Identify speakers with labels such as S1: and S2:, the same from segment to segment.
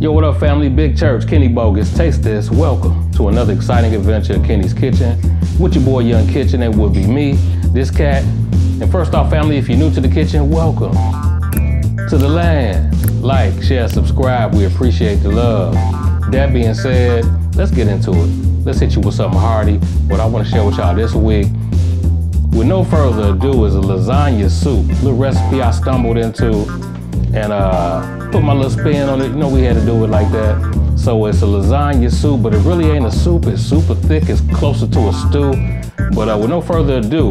S1: Yo, what up, family? Big Church, Kenny Bogus. Taste this. Welcome to another exciting adventure in Kenny's Kitchen with your boy Young Kitchen. It would be me, this cat. And first off, family, if you're new to the kitchen, welcome to the land. Like, share, subscribe. We appreciate the love. That being said, let's get into it. Let's hit you with something hearty. What I want to share with y'all this week, with no further ado, is a lasagna soup. A little recipe I stumbled into and put my little spin on it. You know, we had to do it like that. So it's a lasagna soup, but it really ain't a soup. It's super thick. It's closer to a stew. But with no further ado,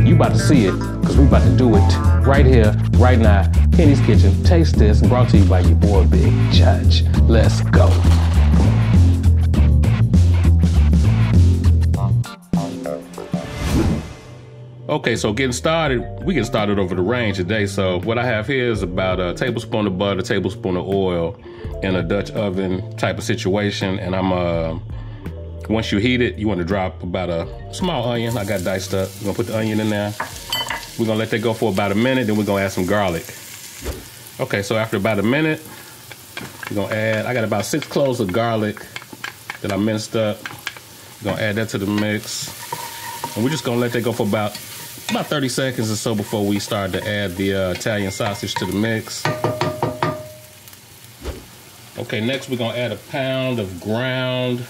S1: you about to see it, because we about to do it right here, right now. Kenny's Kitchen. Taste this. Brought to you by your boy Big Judge. Let's go. Okay, so getting started, we getting started over the range today. So what I have here is about a tablespoon of butter, a tablespoon of oil in a Dutch oven type of situation. And I'm, once you heat it, you want to drop about a small onion. I got diced up. We're gonna put the onion in there. We're gonna let that go for about a minute, then we're gonna add some garlic. Okay, so after about a minute, we're gonna add, I got about 6 cloves of garlic that I minced up. We're gonna add that to the mix. And we're just gonna let that go for about 30 seconds or so before we start to add the Italian sausage to the mix. Okay, next we're gonna add a pound of ground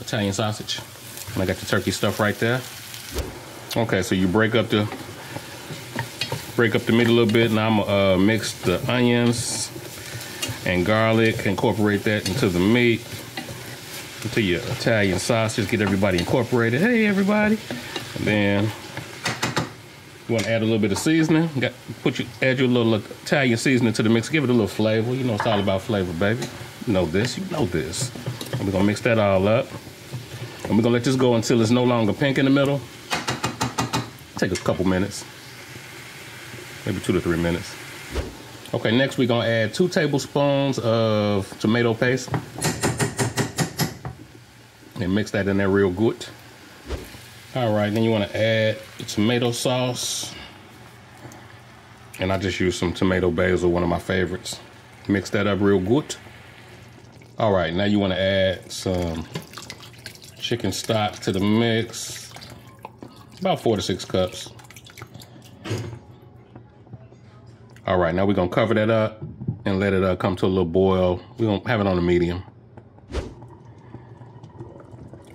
S1: Italian sausage. And I got the turkey stuff right there. Okay, so you break up the meat a little bit. Now I'm gonna mix the onions and garlic, incorporate that into the meat, into your Italian sausage, get everybody incorporated. Hey, everybody. And then you want to add a little bit of seasoning. Add your little Italian seasoning to the mix. Give it a little flavor. You know it's all about flavor, baby. You know this. You know this. And we're gonna mix that all up. And we're gonna let this go until it's no longer pink in the middle. Take a couple minutes, maybe 2 to 3 minutes. Okay, next we're gonna add 2 tablespoons of tomato paste and mix that in there real good. All right, then you want to add the tomato sauce. And I just use some tomato basil, one of my favorites. Mix that up real good. All right, now you want to add some chicken stock to the mix. About 4 to 6 cups. All right, now we're going to cover that up and let it come to a little boil. We're going to have it on a medium.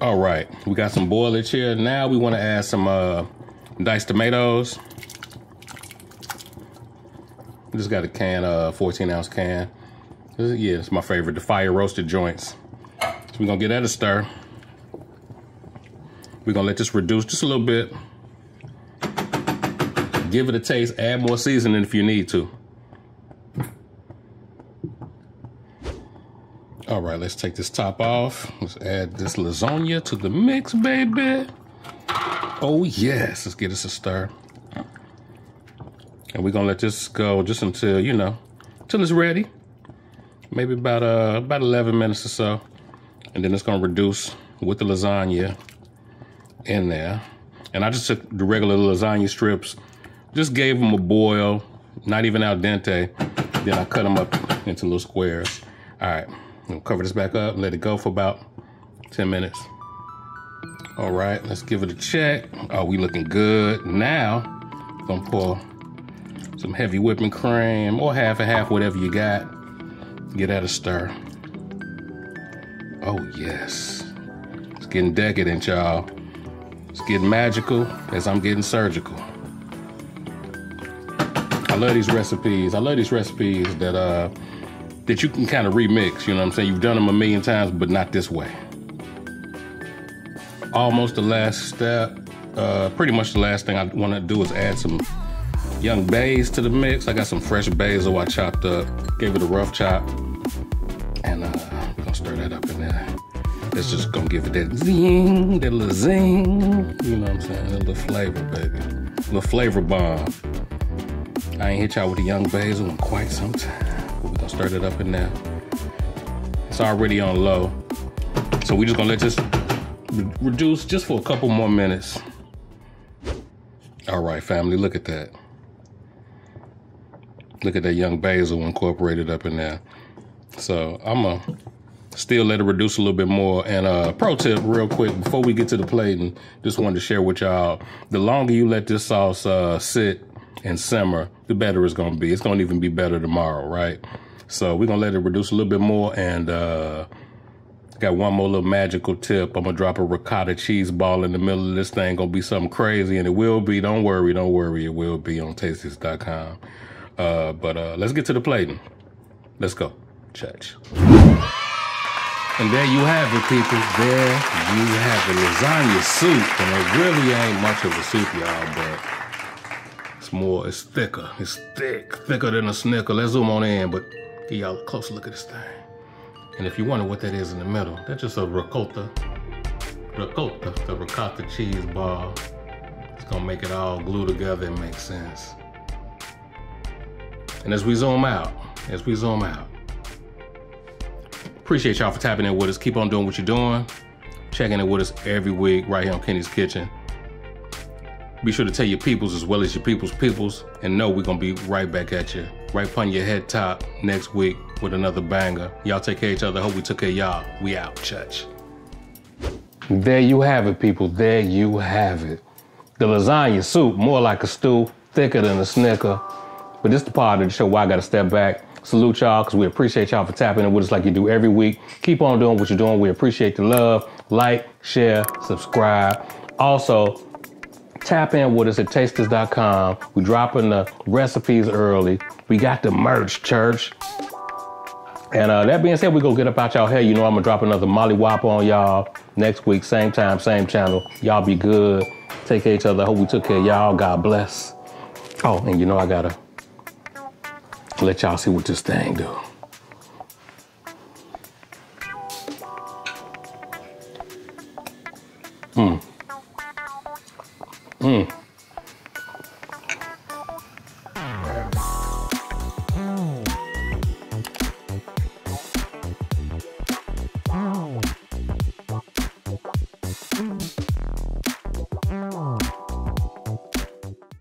S1: All right, we got some boilage here. Now we want to add some diced tomatoes. Just got a can, 14-ounce can. Yeah, it's my favorite, the fire roasted joints. So we're gonna get that a stir. We're gonna let this reduce just a little bit. Give it a taste, add more seasoning if you need to. All right, let's take this top off. Let's add this lasagna to the mix, baby. Oh yes, let's get us a stir. And we're gonna let this go just until, you know, till it's ready. Maybe about 11 minutes or so. And then it's gonna reduce with the lasagna in there. And I just took the regular lasagna strips, just gave them a boil, not even al dente. Then I cut them up into little squares. All right. We'll cover this back up and let it go for about 10 minutes. All right, let's give it a check. Oh, we looking good. Now, I'm gonna pour some heavy whipping cream or half and half, whatever you got. Get that a stir. Oh yes, it's getting decadent, y'all. It's getting magical as I'm getting surgical. I love these recipes. I love these recipes that you can kind of remix, you know what I'm saying? You've done them a million times, but not this way. Almost the last step. Pretty much the last thing I want to do is add some young basil to the mix. I got some fresh basil I chopped up, gave it a rough chop. And we're gonna stir that up in there. It's just gonna give it that zing, that little zing. You know what I'm saying? A little flavor, baby. A little flavor bomb. I ain't hit y'all with the young basil in quite some time. We're gonna stir that up in there. It's already on low. So we're just gonna let this reduce just for a couple more minutes. All right, family, look at that. Look at that young basil incorporated up in there. So I'm gonna still let it reduce a little bit more. And pro tip real quick, before we get to the plating, just wanted to share with y'all, the longer you let this sauce sit and simmer, the better it's gonna be. It's gonna even be better tomorrow, right? So we're gonna let it reduce a little bit more, and got one more little magical tip. I'm gonna drop a ricotta cheese ball in the middle of this thing. Gonna be something crazy, and it will be, don't worry, it will be on tastethes.com. But let's get to the plating. Let's go, church. And there you have it, people. There you have it. Lasagna soup. And it really ain't much of a soup, y'all, but it's thicker. It's thicker than a Snicker. Let's zoom on in, but give y'all a closer look at this thing. And if you wonder what that is in the middle, that's just a ricotta, the ricotta cheese ball. It's gonna make it all glue together and make sense. And as we zoom out, appreciate y'all for tapping in with us. Keep on doing what you're doing. Checking in with us every week right here on Kenny's Kitchen. Be sure to tell your peoples as well as your peoples, and know we're gonna be right back at you, right upon your head top next week with another banger. Y'all take care of each other. Hope we took care of y'all. We out, church. There you have it, people. There you have it. The lasagna soup, more like a stew, thicker than a Snicker. But this is the part of the show where I gotta step back. Salute y'all, because we appreciate y'all for tapping in with us like you do every week. Keep on doing what you're doing. We appreciate the love. Like, share, subscribe. Also, tap in with us at tastethes.com. We dropping the recipes early. We got the merch, church. And that being said, we gonna get up out y'all hair. You know I'm gonna drop another Molly Whopper on y'all next week, same time, same channel. Y'all be good. Take care of each other. Hope we took care of y'all. God bless. Oh, and you know I gotta let y'all see what this thing do. Mmm.